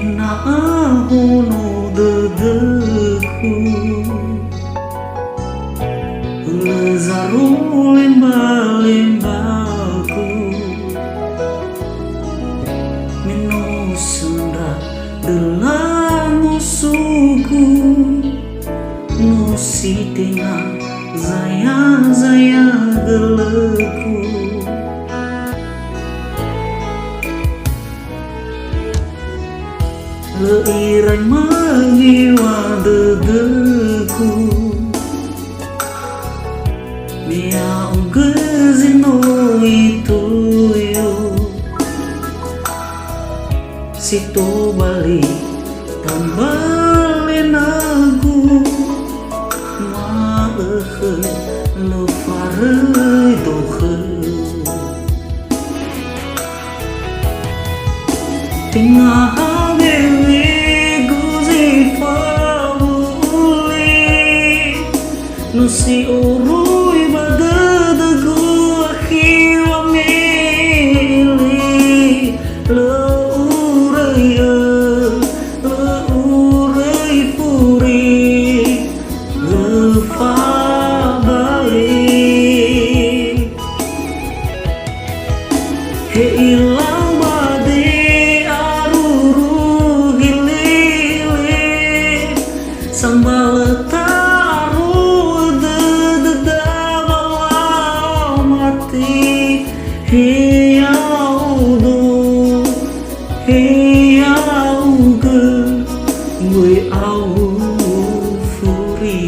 Mina ahono dedeku Lezaru lemba-lembaku Minu senda delang usuku Nusitina zaya-zaya geleku Leirai mengiwa dedeku Mia ungezino itu yo Situ balik tambalin aku Maehe lefare dohe Tingah Nusi urui badadagu akhiwa mili Leurai puri Lefabali Heilang bade aruru gilili Sambal Hey auge người au furi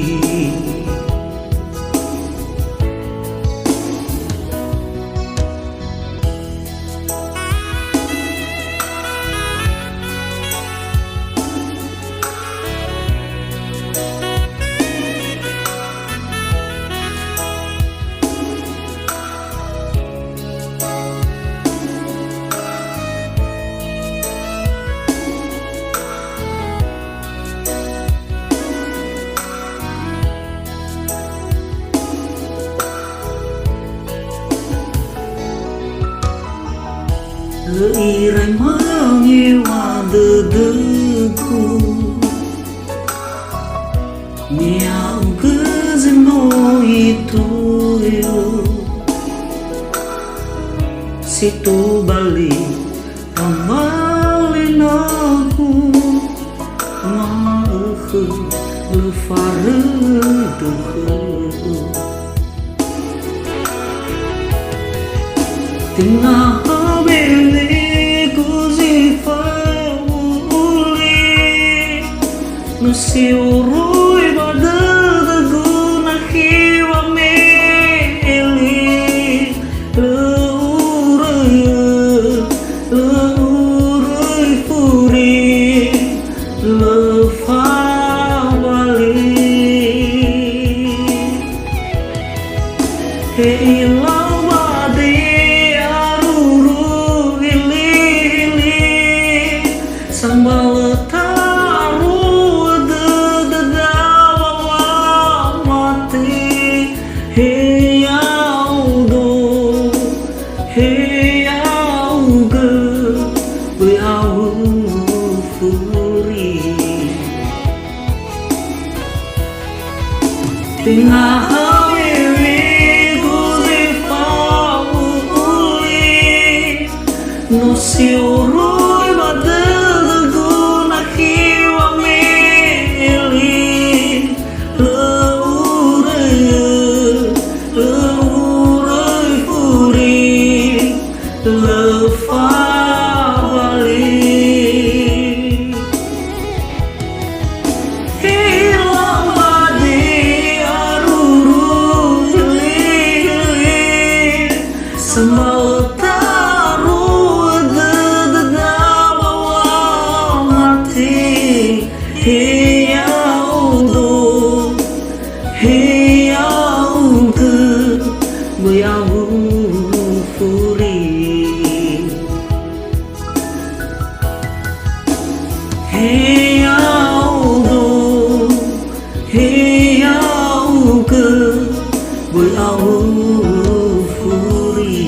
Leirai mengiwa dedeku Mia ungezino itu yo Situ balik amalin aku Maehe lefare dohe Tingah Nusi urui badadagu nakhiwa mili Leurai puri Lefabali Heilau bade aruru gili Sambal Hey auge we au furi Tingah hawiri guzifa uli Nusi urui badadagu nakhiwa mili Leurai puri Lefabali Hilang bade aruru gili Sembal taruh dededamawa mati Hey audo Hey auge Buyau furi Hey audo Hey auge Buyau furi